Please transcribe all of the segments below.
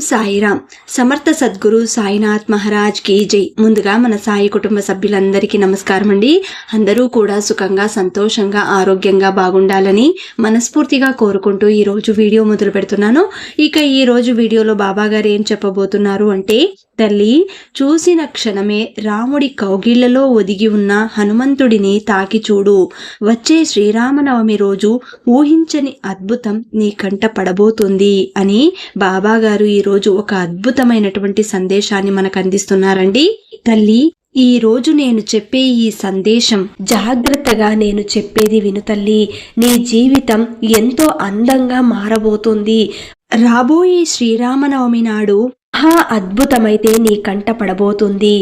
సాయిరామ్. సమర్థ సద్గురు సాయినాథ్ మహారాజ్ కి జై. ముందుగా మన సాయి కుటుంబ సభ్యులందరికీ నమస్కారం అండి. అందరూ కూడా సుఖంగా, సంతోషంగా, ఆరోగ్యంగా బాగుండాలని మనస్ఫూర్తిగా కోరుకుంటూ ఈ రోజు వీడియో మొదలు పెడుతున్నాను. ఇక ఈ రోజు వీడియోలో బాబా గారు ఏం చెప్పబోతున్నారు అంటే, తల్లి, చూసిన క్షణమే రాముడి కౌగిళ్లలో ఒదిగి ఉన్న హనుమంతుడిని తాకి చూడు. వచ్చే శ్రీరామనవమి రోజు ఊహించని అద్భుతం నీ కంట పడబోతుంది అని బాబా గారు ఈరోజు ఒక అద్భుతమైనటువంటి సందేశాన్ని మనకు అందిస్తున్నారండి. తల్లి, ఈ రోజు నేను చెప్పే ఈ సందేశం జాగ్రత్తగా నేను చెప్పేది విను తల్లి. నీ జీవితం ఎంతో అందంగా మారబోతుంది. రాబోయే శ్రీరామనవమి నాడు అద్భుతమైతే నీ కంట పడబోతుంది.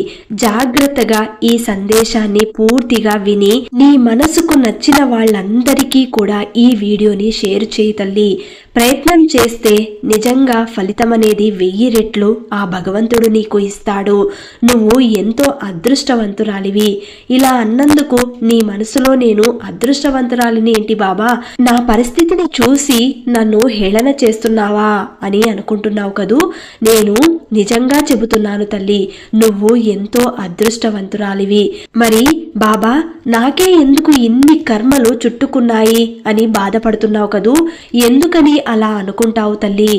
జాగ్రత్తగా ఈ సందేశాన్ని పూర్తిగా విని నీ మనసుకు నచ్చిన వాళ్ళందరికీ కూడా ఈ వీడియోని షేర్ చేయి తల్లి. ప్రయత్నం చేస్తే నిజంగా ఫలితం అనేది 1000 రెట్లు ఆ భగవంతుడు నీకు ఇస్తాడు. నువ్వు ఎంతో అదృష్టవంతురాలివి. ఇలా అన్నందుకు నీ మనసులో నేను అదృష్టవంతురాలిని ఏంటి బాబా, నా పరిస్థితిని చూసి నన్ను హేళన చేస్తున్నావా అని అనుకుంటున్నావు కదూ. నేను నిజంగా చెబుతున్నాను తల్లి, నువ్వు ఎంతో అదృష్టవంతురాలివి. మరి బాబా, నాకే ఎందుకు ఇన్ని కర్మలు చుట్టుకున్నాయి అని బాధపడుతున్నావు కదూ. ఎందుకని అలా అనుకుంటావు తల్లి?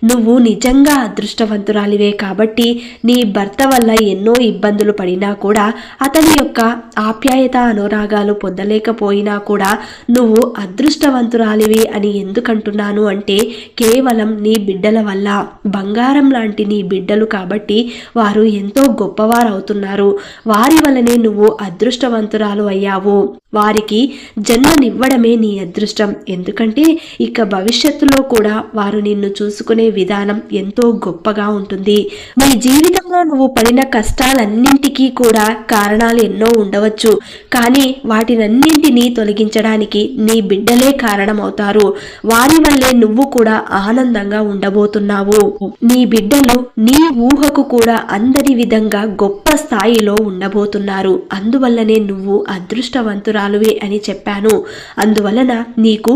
నువ్వు నిజంగా అదృష్టవంతురాలివే కాబట్టి నీ భర్త వల్ల ఎన్నో ఇబ్బందులు పడినా కూడా, అతని యొక్క ఆప్యాయత అనురాగాలు పొందలేకపోయినా కూడా నువ్వు అదృష్టవంతురాలివి అని ఎందుకంటున్నాను అంటే, కేవలం నీ బిడ్డల వల్ల. బంగారం లాంటి నీ బిడ్డలు కాబట్టి వారు ఎంతో గొప్పవారు అవుతున్నారు. వారి వల్లనే నువ్వు అదృష్టవంతురాలు అయ్యావు. వారికి జన్మనివ్వడమే నీ అదృష్టం. ఎందుకంటే ఇక భవిష్యత్తులో కూడా వారు నిన్ను చూసుకునే విధానం ఎంతో గొప్పగా ఉంటుంది. నీ జీవితంలో నువ్వు పడిన కష్టాలన్నింటికీ కూడా కారణాలు ఎన్నో ఉండవచ్చు, కానీ వాటినన్నింటినీ తొలగించడానికి నీ బిడ్డలే కారణమవుతారు. వారి వల్లే నువ్వు కూడా ఆనందంగా ఉండబోతున్నావు. నీ బిడ్డలు నీ ఊహకు కూడా అందని విధంగా గొప్ప స్థాయిలో ఉండబోతున్నారు. అందువల్లనే నువ్వు అదృష్టవంతురాలువే అని చెప్పాను. అందువలన నీకు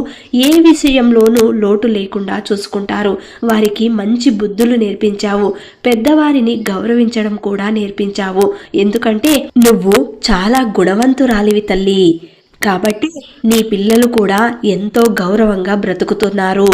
ఏ విషయంలోనూ లోటు లేకుండా చూసుకుంటారు. వారికి మంచి బుద్ధులు నేర్పించావు. పెద్దవారిని గౌరవించడం కూడా నేర్పించావు. ఎందుకంటే నువ్వు చాలా గుణవంతురాలివి తల్లి. కాబట్టి నీ పిల్లలు కూడా ఎంతో గౌరవంగా బ్రతుకుతున్నారు.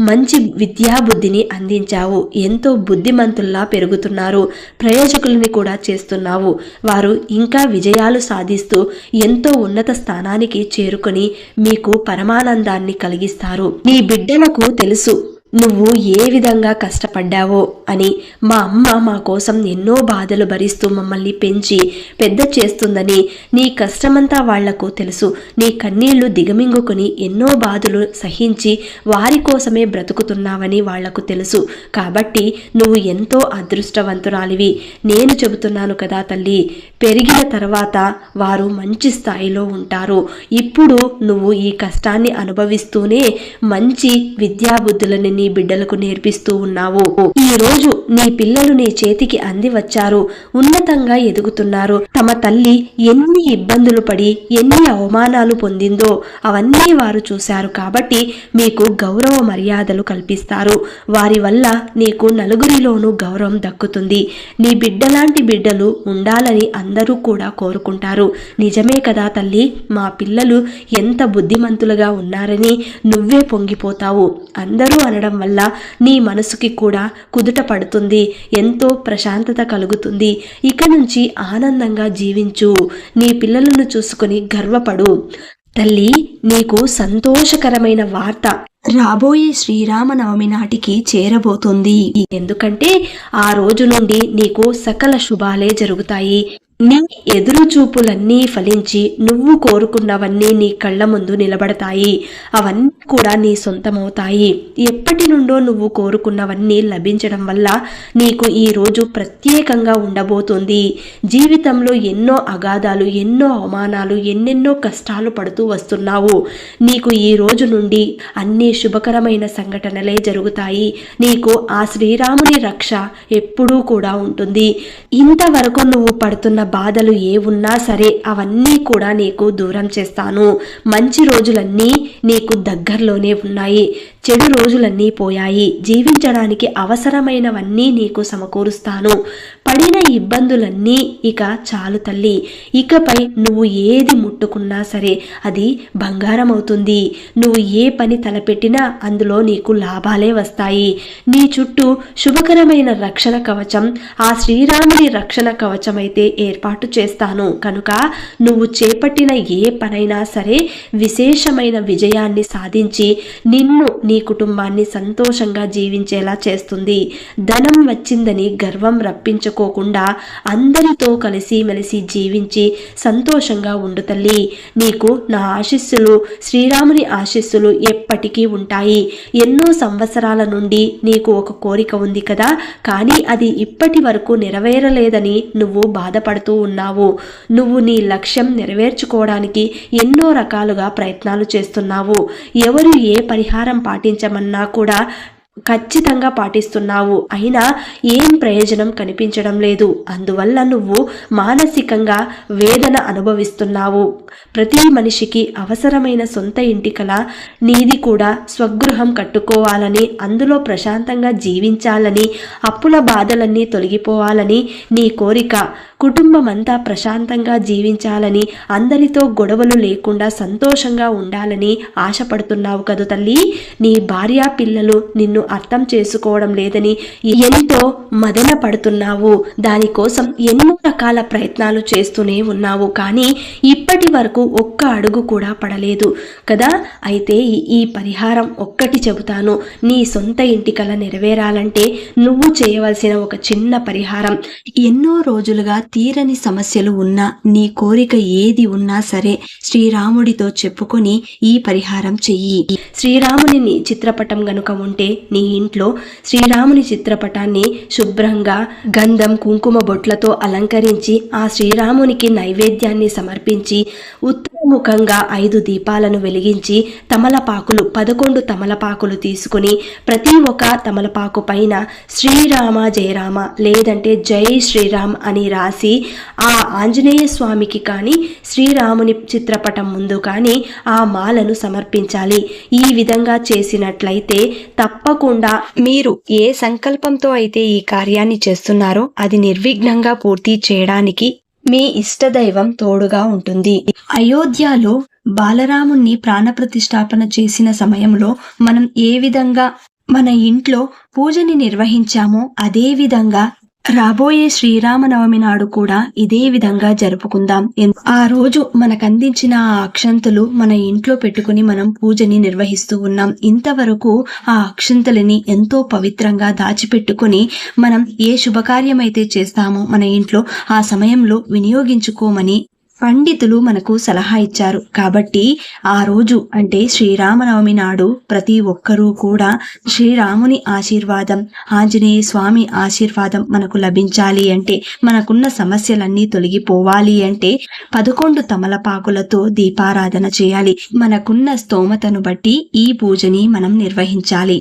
మంచి విద్యాబుద్ధిని అందించావు. ఎంతో బుద్ధిమంతుల్లా పెరుగుతున్నారు. ప్రయోజకులని కూడా చేస్తున్నావు. వారు ఇంకా విజయాలు సాధిస్తూ ఎంతో ఉన్నత స్థానానికి చేరుకొని మీకు పరమానందాన్ని కలిగిస్తారు. నీ బిడ్డలకు తెలుసు నువ్వు ఏ విధంగా కష్టపడ్డావో అని. మా అమ్మ మా కోసం ఎన్నో బాధలు భరిస్తూ మమ్మల్ని పెంచి పెద్ద చేస్తుందని నీ కష్టమంతా వాళ్లకు తెలుసు. నీ కన్నీళ్లు దిగమింగుకొని ఎన్నో బాధలు సహించి వారి కోసమే బ్రతుకుతున్నావని వాళ్లకు తెలుసు. కాబట్టి నువ్వు ఎంతో అదృష్టవంతురాలివి. నేను చెబుతున్నాను కదా తల్లి, పెరిగిన తర్వాత వారు మంచి స్థాయిలో ఉంటారు. ఇప్పుడు నువ్వు ఈ కష్టాన్ని అనుభవిస్తూనే మంచి విద్యాబుద్ధులని నీ బిడ్డలకు నేర్పిస్తూ ఉన్నావు. ఈ రోజు నీ పిల్లలు నీ చేతికి అంది వచ్చారు. ఉన్నతంగా ఎదుగుతున్నారు. తమ తల్లి ఎన్ని ఇబ్బందులు పడి ఎన్ని అవమానాలు పొందిందో అవన్నీ వారు చూశారు. కాబట్టి మీకు గౌరవ మర్యాదలు కల్పిస్తారు. వారి వల్ల నీకు నలుగురిలోనూ గౌరవం దక్కుతుంది. నీ బిడ్డలాంటి బిడ్డలు ఉండాలని అందరూ కూడా కోరుకుంటారు. నిజమే కదా తల్లి, మా పిల్లలు ఎంత బుద్ధిమంతులుగా ఉన్నారని నువ్వే పొంగిపోతావు. అందరూ అనడం వల్ల నీ మనసుకి కూడా కుదుట పడుతుంది. ఎంతో ప్రశాంతత కలుగుతుంది. ఇక నుంచి ఆనందంగా జీవించు. నీ పిల్లలను చూసుకొని గర్వపడు. తల్లి, నీకు సంతోషకరమైన వార్త రాబోయే శ్రీరామనవమి నాటికి చేరబోతుంది. ఎందుకంటే ఆ రోజు నుండి నీకు సకల శుభాలే జరుగుతాయి. నీ ఎదురు చూపులన్నీ ఫలించి నువ్వు కోరుకున్నవన్నీ నీ కళ్ళ ముందు నిలబడతాయి. అవన్నీ కూడా నీ సొంతమవుతాయి. ఎప్పటి నుండో నువ్వు కోరుకున్నవన్నీ లభించడం వల్ల నీకు ఈ రోజు ప్రత్యేకంగా ఉండబోతుంది. జీవితంలో ఎన్నో అగాధాలు, ఎన్నో అవమానాలు, ఎన్నెన్నో కష్టాలు పడుతూ వస్తున్నావు. నీకు ఈ రోజు నుండి అన్ని శుభకరమైన సంఘటనలే జరుగుతాయి. నీకు ఆ శ్రీరాముని రక్ష ఎప్పుడూ కూడా ఉంటుంది. ఇంతవరకు నువ్వు పడుతున్న బాధలు ఏ ఉన్నా సరే అవన్నీ కూడా నీకు దూరం చేస్తాను. మంచి రోజులన్నీ నీకు దగ్గరలోనే ఉన్నాయి. చెడు రోజులన్నీ పోయాయి. జీవించడానికి అవసరమైనవన్నీ నీకు సమకూరుస్తాను. పడిన ఇబ్బందులన్నీ ఇక చాలు తల్లి. ఇకపై నువ్వు ఏది ముట్టుకున్నా సరే అది బంగారం అవుతుంది. నువ్వు ఏ పని తలపెట్టినా అందులో నీకు లాభాలే వస్తాయి. నీ చుట్టూ శుభకరమైన రక్షణ కవచం, ఆ శ్రీరాముని రక్షణ కవచం అయితే ఏర్పాటు చేస్తాను. కనుక నువ్వు చేపట్టిన ఏ పనైనా సరే విశేషమైన విజయాన్ని సాధించి నిన్ను, నీ కుటుంబాన్ని సంతోషంగా జీవించేలా చేస్తుంది. ధనం వచ్చిందని గర్వం రప్పించుకోకుండా అందరితో కలిసిమెలిసి జీవించి సంతోషంగా ఉండు తల్లి. నీకు నా ఆశీస్సులు, శ్రీరాముని ఆశీస్సులు ఎప్పటికీ ఉంటాయి. ఎన్నో సంవత్సరాల నుండి నీకు ఒక కోరిక ఉంది కదా, కానీ అది ఇప్పటి వరకు నెరవేరలేదని నువ్వు బాధపడుతూ ఉన్నావు. నువ్వు నీ లక్ష్యం నెరవేర్చుకోవడానికి ఎన్నో రకాలుగా ప్రయత్నాలు చేస్తున్నావు. ఎవరు ఏ పరిహారం పాటించమన్నా కూడా ఖచ్చితంగా పాటిస్తున్నావు. అయినా ఏం ప్రయోజనం కనిపించడం లేదు. అందువల్ల నువ్వు మానసికంగా వేదన అనుభవిస్తున్నావు. ప్రతి మనిషికి అవసరమైన సొంత ఇంటి కల నీది కూడా. స్వగృహం కట్టుకోవాలని, అందులో ప్రశాంతంగా జీవించాలని, అప్పుల బాధలన్నీ తొలగిపోవాలని నీ కోరిక. కుటుంబం అంతా ప్రశాంతంగా జీవించాలని, అందరితో గొడవలు లేకుండా సంతోషంగా ఉండాలని ఆశపడుతున్నావు కదూ తల్లి. నీ భార్యా పిల్లలు నిన్ను అర్థం చేసుకోవడం లేదని ఎంతో మదన పడుతున్నావు. దానికోసం ఎన్నో రకాల ప్రయత్నాలు చేస్తూనే ఉన్నావు. కానీ ఇప్పటి వరకు ఒక్క అడుగు కూడా పడలేదు కదా. అయితే ఈ పరిహారం ఒక్కటి చెబుతాను. నీ సొంత ఇంటి కల నెరవేరాలంటే నువ్వు చేయవలసిన ఒక చిన్న పరిహారం. ఎన్నో రోజులుగా తీరని సమస్యలు ఉన్నా, నీ కోరిక ఏది ఉన్నా సరే శ్రీరాముడితో చెప్పుకొని ఈ పరిహారం చెయ్యి. శ్రీరాముని చిత్రపటం గనుక ఉంటే నీ ఇంట్లో శ్రీరాముని చిత్రపటాన్ని శుభ్రంగా గంధం, కుంకుమ బొట్లతో అలంకరించి ఆ శ్రీరామునికి నైవేద్యాన్ని సమర్పించి ఉత్తరముఖంగా 5 దీపాలను వెలిగించి తమలపాకులు 11 తమలపాకులు తీసుకుని ప్రతి ఒక్క తమలపాకు పైన శ్రీరామ జయరామ లేదంటే జై శ్రీరామ్ అని రాసి ఆ ఆంజనేయ స్వామికి కానీ శ్రీరాముని చిత్రపటం ముందు కానీ ఆ మాలను సమర్పించాలి. ఈ విధంగా చేసినట్లయితే తప్పకుండా మీరు ఏ సంకల్పంతో అయితే ఈ కార్యాన్ని చేస్తున్నారో అది నిర్విఘ్నంగా పూర్తి చేయడానికి మీ ఇష్టదైవం తోడుగా ఉంటుంది. అయోధ్యలో బాలరాముణ్ణి ప్రాణప్రతిష్ఠాపన చేసిన సమయంలో మనం ఏ విధంగా మన ఇంట్లో పూజని నిర్వహించామో అదే విధంగా రాబోయే శ్రీరామనవమి నాడు కూడా ఇదే విధంగా జరుపుకుందాం. ఆ రోజు మనకందించిన ఆ అక్షంతలు మన ఇంట్లో పెట్టుకుని మనం పూజని నిర్వహిస్తూ ఉన్నాం. ఇంతవరకు ఆ అక్షంతలని ఎంతో పవిత్రంగా దాచిపెట్టుకుని మనం ఏ శుభకార్యమైతే చేస్తామో మన ఇంట్లో ఆ సమయంలో వినియోగించుకోమని పండితులు మనకు సలహా ఇచ్చారు. కాబట్టి ఆ రోజు అంటే శ్రీరామనవమి నాడు ప్రతి ఒక్కరూ కూడా శ్రీరాముని ఆశీర్వాదం, ఆంజనేయ స్వామి ఆశీర్వాదం మనకు లభించాలి అంటే, మనకున్న సమస్యలన్నీ తొలగిపోవాలి అంటే 11 తమలపాకులతో దీపారాధన చేయాలి. మనకున్న స్తోమతను బట్టి ఈ పూజని మనం నిర్వహించాలి.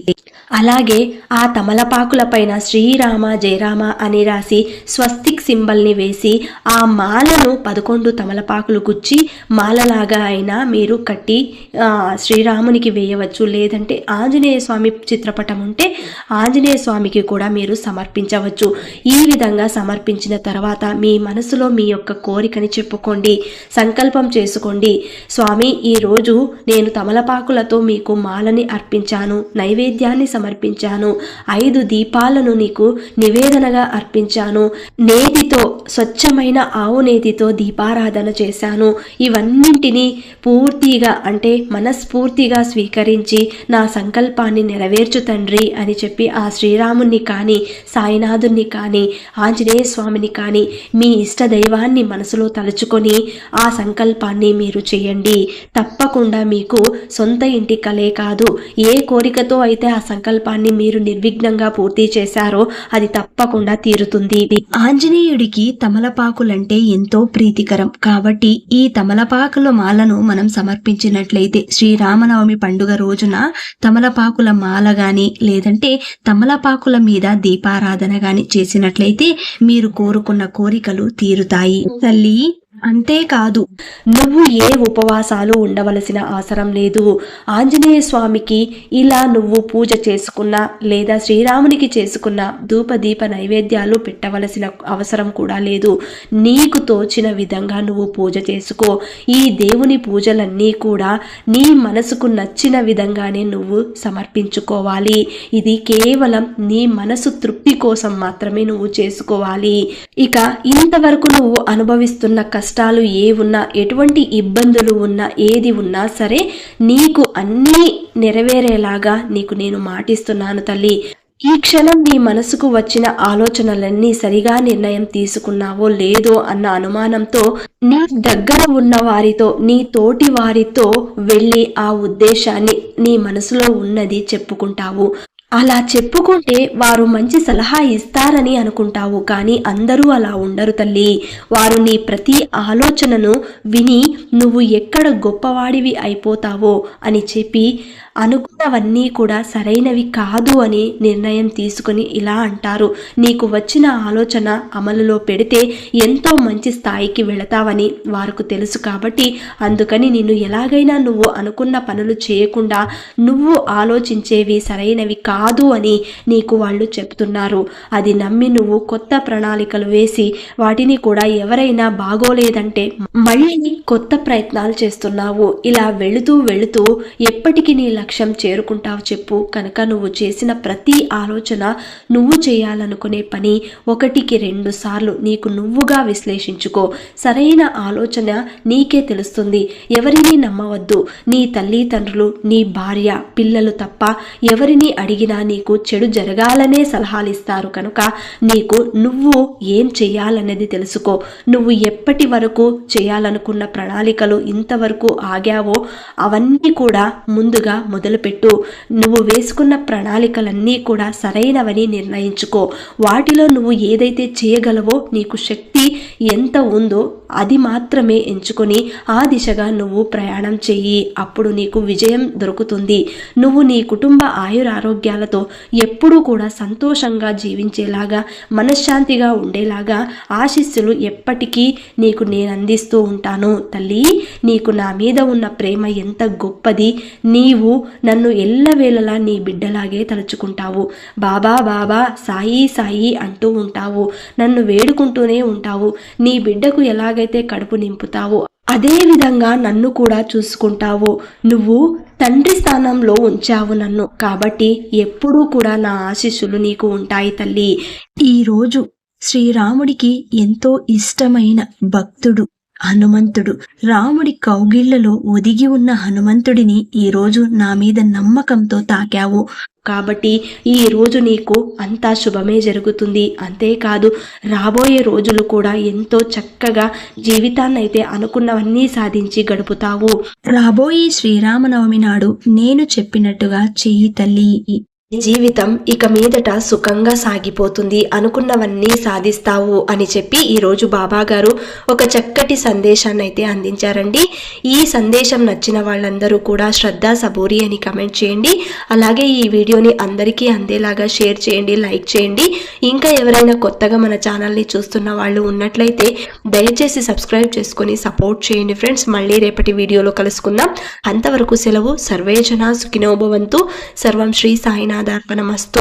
అలాగే ఆ తమలపాకుల పైన శ్రీరామ జయరామ అని రాసి స్వస్తిక్ సింబల్ని వేసి ఆ మాలను 11 తమలపాకులు గుచ్చి మాలలాగా అయినా మీరు కట్టి శ్రీరామునికి వేయవచ్చు. లేదంటే ఆంజనేయ స్వామి చిత్రపటం ఉంటే ఆంజనేయ స్వామికి కూడా మీరు సమర్పించవచ్చు. ఈ విధంగా సమర్పించిన తర్వాత మీ మనసులో మీ యొక్క కోరికని చెప్పుకోండి, సంకల్పం చేసుకోండి. స్వామి, ఈరోజు నేను తమలపాకులతో మీకు మాలని అర్పించాను, నైవేద్యాన్ని సమర్పించాను, 5 దీపాలను నీకు నివేదనగా అర్పించాను, నేతితో స్వచ్ఛమైన ఆవు నేతితో దీపారాధన చేశాను. ఇవన్నింటినీ పూర్తిగా అంటే మనస్ఫూర్తిగా స్వీకరించి నా సంకల్పాన్ని నెరవేర్చు తండ్రి అని చెప్పి ఆ శ్రీరాముని కానీ, సాయినాథుని కానీ, ఆంజనేయ స్వామిని కానీ మీ ఇష్ట దైవాన్ని మనసులో తలుచుకొని ఆ సంకల్పాన్ని మీరు చేయండి. తప్పకుండా మీకు సొంత ఇంటి కలే కాదు, ఏ కోరికతో అయితే ఆ సంకల్పాన్ని మీరు నిర్విఘ్నంగా పూర్తి చేశారో అది తప్పకుండా తీరుతుంది. ఆంజనేయుడికి తమలపాకులంటే ఎంతో ప్రీతికరం. కాబట్టి ఈ తమలపాకుల మాలను మనం సమర్పించినట్లయితే శ్రీరామనవమి పండుగ రోజున తమలపాకుల మాల గాని లేదంటే తమలపాకుల మీద దీపారాధన గాని చేసినట్లయితే మీరు కోరుకున్న కోరికలు తీరుతాయి తల్లి. అంతేకాదు, నువ్వు ఏ ఉపవాసాలు ఉండవలసిన అవసరం లేదు. ఆంజనేయ స్వామికి ఇలా నువ్వు పూజ చేసుకున్నా లేదా శ్రీరామునికి చేసుకున్న ధూపదీప నైవేద్యాలు పెట్టవలసిన అవసరం కూడా లేదు. నీకు తోచిన విధంగా నువ్వు పూజ చేసుకో. ఈ దేవుని పూజలన్నీ కూడా నీ మనసుకు నచ్చిన విధంగానే నువ్వు సమర్పించుకోవాలి. ఇది కేవలం నీ మనసు తృప్తి కోసం మాత్రమే నువ్వు చేసుకోవాలి. ఇక ఇంతవరకు నువ్వు అనుభవిస్తున్న కష్టాలు ఏ ఉన్నా, ఎటువంటి ఇబ్బందులు ఉన్నా, ఏది ఉన్నా సరే నీకు అన్నీ నెరవేరేలాగా నీకు నేను మాటిస్తున్నాను తల్లి. ఈ క్షణం నీ మనసుకు వచ్చిన ఆలోచనలన్నీ సరిగా నిర్ణయం తీసుకున్నావో లేదో అన్న అనుమానంతో నీ దగ్గర ఉన్న వారితో, నీ తోటి వారితో వెళ్ళి ఆ ఉద్దేశాన్ని నీ మనసులో ఉన్నది చెప్పుకుంటావు. అలా చెప్పుకుంటే వారు మంచి సలహా ఇస్తారని అనుకుంటావు, కానీ అందరూ అలా ఉండరు తల్లి. వారు నీ ప్రతి ఆలోచనను విని నువ్వు ఎక్కడ గొప్పవాడివి అయిపోతావో అని చెప్పి అనుకున్నవన్నీ కూడా సరైనవి కాదు అని నిర్ణయం తీసుకుని ఇలా అంటారు. నీకు వచ్చిన ఆలోచన అమలులో పెడితే ఎంతో మంచి స్థాయికి వెళతావని వారికి తెలుసు. కాబట్టి అందుకని నిన్ను ఎలాగైనా నువ్వు అనుకున్న పనులు చేయకుండా నువ్వు ఆలోచించేవి సరైనవి కాదు అని నీకు వాళ్ళు చెప్తున్నారు. అది నమ్మి నువ్వు కొత్త ప్రణాళికలు వేసి వాటిని కూడా ఎవరైనా బాగోలేదంటే మళ్ళీ కొత్త ప్రయత్నాలు చేస్తున్నావు. ఇలా వెళుతూ ఎప్పటికీ నీ లక్ష్యం చేరుకుంటావు చెప్పు. కనుక నువ్వు చేసిన ప్రతి ఆలోచన, నువ్వు చేయాలనుకునే పని 1-2 సార్లు నీకు నువ్వుగా విశ్లేషించుకో. సరైన ఆలోచన నీకే తెలుస్తుంది. ఎవరిని నమ్మవద్దు. నీ తల్లిదండ్రులు, నీ భార్య, పిల్లలు తప్ప ఎవరిని అడిగినా నీకు చెడు జరగాలనే సలహాలు ఇస్తారు. కనుక నీకు నువ్వు ఏం చేయాలనేది తెలుసుకో. నువ్వు ఎప్పటి వరకు చేయాలనుకున్న ప్రణాళికలు ఇంతవరకు ఆగావో అవన్నీ కూడా ముందుగా మొదలుపెట్టు. నువ్వు వేసుకున్న ప్రణాళికలన్నీ కూడా సరైనవని నిర్ణయించుకో. వాటిలో నువ్వు ఏదైతే చేయగలవో, నీకు శక్తి ఎంత ఉందో అది మాత్రమే ఎంచుకొని ఆ దిశగా నువ్వు ప్రయాణం చెయ్యి. అప్పుడు నీకు విజయం దొరుకుతుంది. నువ్వు నీ కుటుంబ ఆయురారోగ్యాలతో ఎప్పుడూ కూడా సంతోషంగా జీవించేలాగా, మనశ్శాంతిగా ఉండేలాగా ఆశీస్సులు ఎప్పటికీ నీకు నేను అందిస్తూ ఉంటాను తల్లి. నీకు నా మీద ఉన్న ప్రేమ ఎంత గొప్పది. నీవు నన్ను ఎల్లవేళలా నీ బిడ్డలాగే తలుచుకుంటావు. బాబా బాబా, సాయి సాయి అంటూ ఉంటావు. నన్ను వేడుకుంటూనే ఉంటావు. నీ బిడ్డకు ఎలాగైతే కడుపు నింపుతావో అదే విధంగా నన్ను కూడా చూసుకుంటావు. నువ్వు తండ్రి స్థానంలో ఉంచావు నన్ను. కాబట్టి ఎప్పుడూ కూడా నా ఆశీస్సులు నీకు ఉంటాయి తల్లి. ఈరోజు శ్రీరాముడికి ఎంతో ఇష్టమైన భక్తుడు హనుమంతుడు. రాముడి కౌగిళ్లలో ఒదిగి ఉన్న హనుమంతుడిని ఈరోజు నా మీద నమ్మకంతో తాకావు. కాబట్టి ఈ రోజు నీకు అంతా శుభమే జరుగుతుంది. అంతేకాదు, రాబోయే రోజులు కూడా ఎంతో చక్కగా జీవితాన్నైతే అనుకున్నవన్నీ సాధించి గడుపుతావు. రాబోయే శ్రీరామనవమి నాడు నేను చెప్పినట్టుగా చెయ్యి తల్లి. జీవితం ఇక మీదట సుఖంగా సాగిపోతుంది, అనుకున్నవన్నీ సాధిస్తావు అని చెప్పి ఈరోజు బాబా గారు ఒక చక్కటి సందేశాన్ని అయితే అందించారండి. ఈ సందేశం నచ్చిన వాళ్ళందరూ కూడా శ్రద్ధ సబూరి అని కమెంట్ చేయండి. అలాగే ఈ వీడియోని అందరికీ అందేలాగా షేర్ చేయండి, లైక్ చేయండి. ఇంకా ఎవరైనా కొత్తగా మన ఛానల్ని చూస్తున్న వాళ్ళు ఉన్నట్లయితే దయచేసి సబ్స్క్రైబ్ చేసుకొని సపోర్ట్ చేయండి ఫ్రెండ్స్. మళ్ళీ రేపటి వీడియోలో కలుసుకుందాం. అంతవరకు సెలవు. సర్వే జనా సుఖినో భవంతు. సర్వం శ్రీ సాయినాథార్పణమస్తు.